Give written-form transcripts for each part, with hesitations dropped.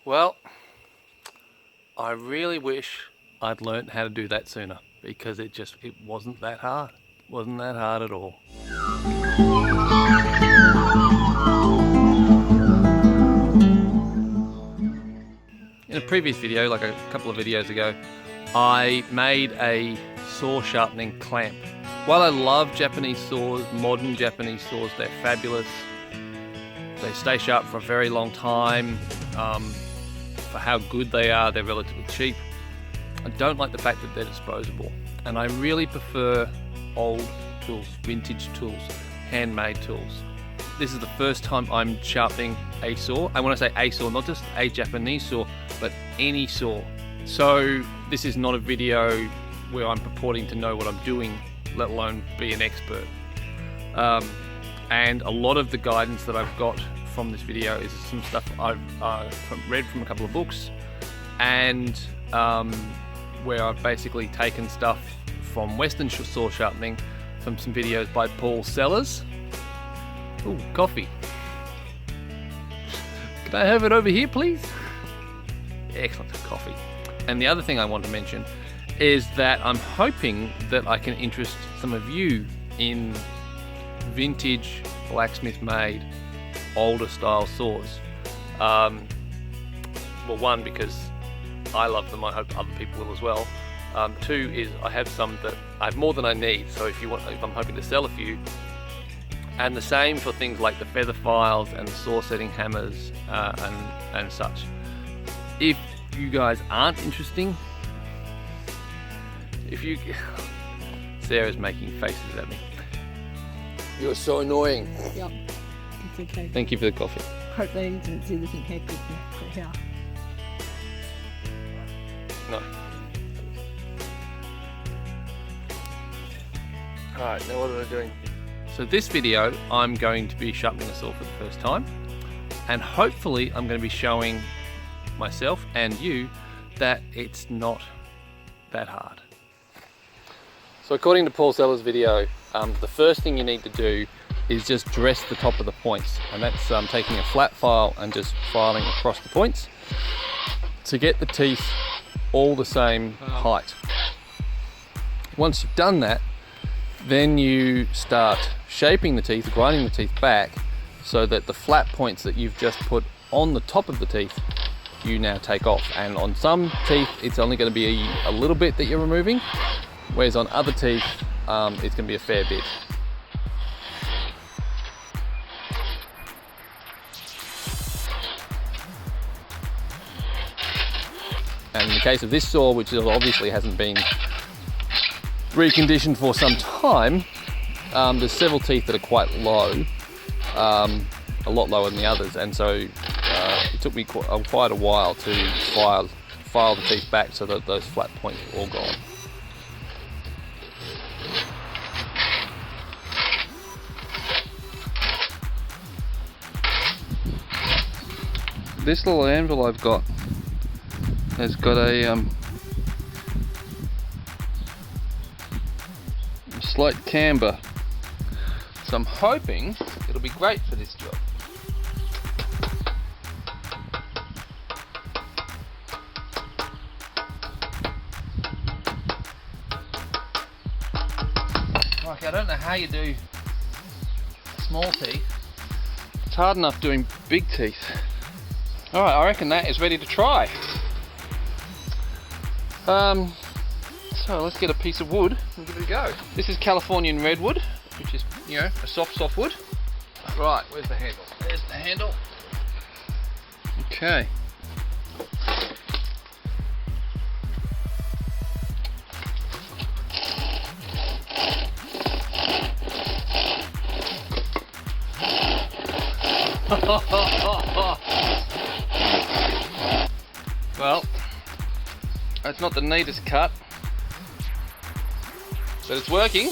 Well, I really wish I'd learned how to do that sooner, because it wasn't that hard. It wasn't that hard at all. In a previous video, like a couple of videos ago, I made a saw sharpening clamp. While I love Japanese saws, modern Japanese saws, they're fabulous. They stay sharp for a very long time. For how good they are, they're relatively cheap. I don't like the fact that they're disposable. And I really prefer old tools, vintage tools, handmade tools. This is the first time I'm sharpening a saw. And when I say a saw, not just a Japanese saw, but any saw. So this is not a video where I'm purporting to know what I'm doing, let alone be an expert. And a lot of the guidance that I've got from this video is some stuff I've read from a couple of books, and where I've basically taken stuff from Western saw sharpening from some videos by Paul Sellers. Ooh, coffee. Can I have it over here, please? Excellent coffee. And the other thing I want to mention is that I'm hoping that I can interest some of you in vintage blacksmith-made older style saws. Well, one, because I love them, I hope other people will as well. Two is I have some that I have more than I need, so if I'm hoping to sell a few. And the same for things like the feather files and the saw setting hammers and such. If you guys aren't interesting, Sarah's making faces at me. You're so annoying. Yep, it's okay. Thank you for the coffee. Hope they didn't see this in hectic here. No. Alright, now what am I doing? So this video, I'm going to be sharpening a saw for the first time, and hopefully I'm going to be showing myself and you that it's not that hard. So according to Paul Sellers' video, the first thing you need to do is just dress the top of the points, and that's taking a flat file and just filing across the points to get the teeth all the same height. Once you've done that, then you start shaping the teeth, grinding the teeth back, so that the flat points that you've just put on the top of the teeth, you now take off. And on some teeth, it's only going to be a little bit that you're removing, whereas on other teeth, it's going to be a fair bit. And in the case of this saw, which obviously hasn't been reconditioned for some time, there's several teeth that are quite low, a lot lower than the others, and so it took me quite a while to file the teeth back so that those flat points were all gone. This little anvil I've got has got a slight camber, so I'm hoping it'll be great for this job. Like, I don't know how you do small teeth. It's hard enough doing big teeth. Alright, I reckon that is ready to try. So let's get a piece of wood and give it a go. This is Californian redwood, which is, you know, a soft wood. Right, where's the handle? There's the handle. Okay. Well, it's not the neatest cut, but it's working.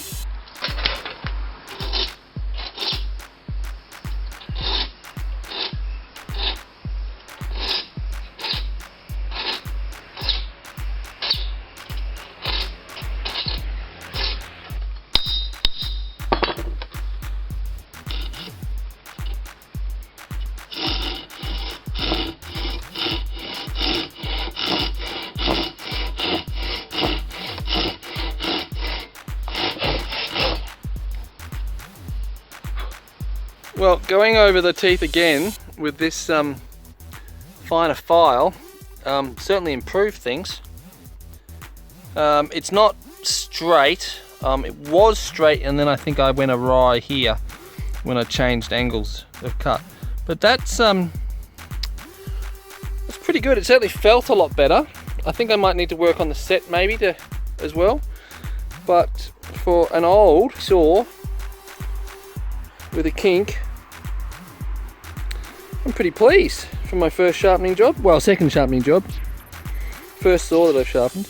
Well, going over the teeth again with this finer file certainly improved things. It's not straight. It was straight, and then I think I went awry here when I changed angles of cut. But that's pretty good. It certainly felt a lot better. I think I might need to work on the set maybe as well. But for an old saw with a kink, I'm pretty pleased for my first sharpening job. Well, second sharpening job. First saw that I've sharpened.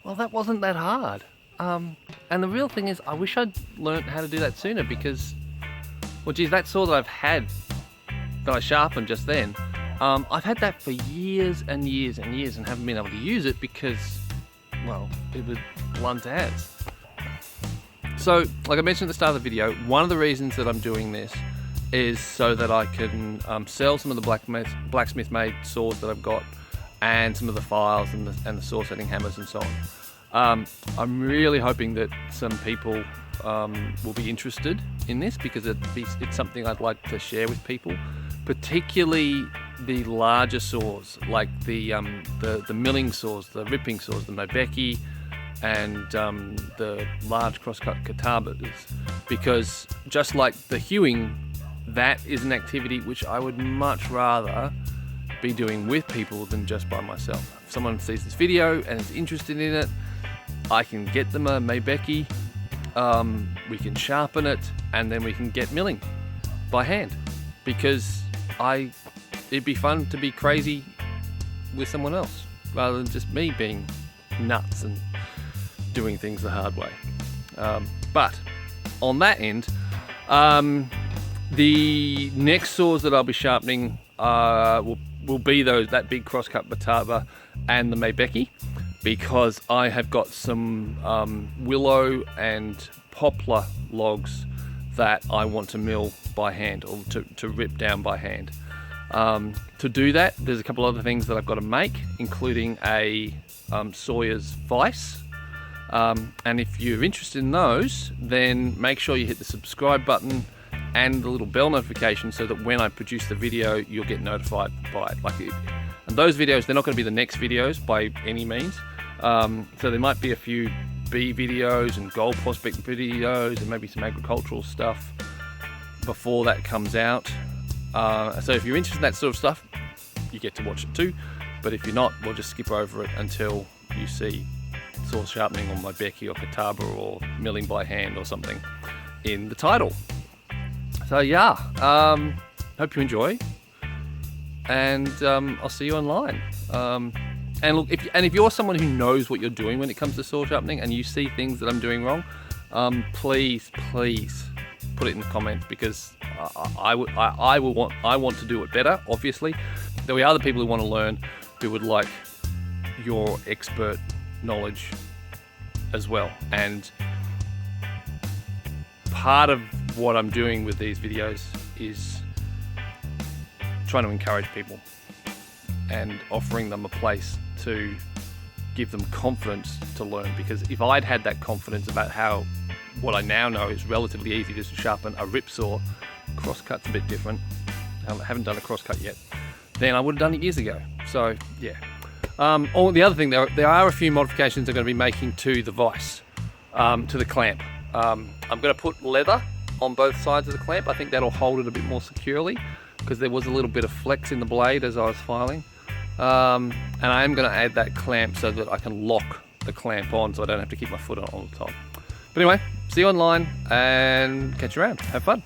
Well, that wasn't that hard. And the real thing is, I wish I'd learned how to do that sooner because, well, geez, that saw that I've had, that I sharpened just then, I've had that for years and years and years and haven't been able to use it because, well, it was blunt as. So, like I mentioned at the start of the video, one of the reasons that I'm doing this is so that I can sell some of the blacksmith-made saws that I've got and some of the files and the saw setting hammers and so on. I'm really hoping that some people will be interested in this because it's something I'd like to share with people, particularly the larger saws, like the milling saws, the ripping saws, the bougt, and the large crosscut katabas, because just like the hewing, that is an activity which I would much rather be doing with people than just by myself. If someone sees this video and is interested in it, I can get them a bougt, we can sharpen it, and then we can get milling by hand, because it'd be fun to be crazy with someone else rather than just me being nuts and doing things the hard way. But on that end, the next saws that I'll be sharpening will be that big crosscut batava and the bougt, because I have got some willow and poplar logs that I want to mill by hand, or to rip down by hand. To do that, there's a couple other things that I've got to make, including a sawyer's vise. And if you're interested in those, then make sure you hit the subscribe button and the little bell notification so that when I produce the video, you'll get notified by it. And those videos, they're not going to be the next videos by any means. So there might be a few bee videos and gold prospect videos and maybe some agricultural stuff before that comes out. So if you're interested in that sort of stuff, you get to watch it too. But if you're not, we'll just skip over it until you see saw sharpening on my bougt or kataba or milling by hand or something in the title. So yeah, hope you enjoy, and I'll see you online. And look, if you're someone who knows what you're doing when it comes to saw sharpening and you see things that I'm doing wrong, please put it in the comments, because I want to do it better. Obviously, there are other people who want to learn, who would like your expert knowledge as well. And part of what I'm doing with these videos is trying to encourage people and offering them a place to give them confidence to learn, because if I'd had that confidence about how what I now know is relatively easy just to sharpen a rip saw, crosscut's a bit different, I haven't done a crosscut yet, then I would have done it years ago. So yeah. The other thing, there are a few modifications I'm going to be making to the vise, to the clamp. I'm going to put leather on both sides of the clamp. I think that'll hold it a bit more securely, because there was a little bit of flex in the blade as I was filing. And I am going to add that clamp so that I can lock the clamp on, so I don't have to keep my foot on all the time. But anyway, see you online and catch you around. Have fun.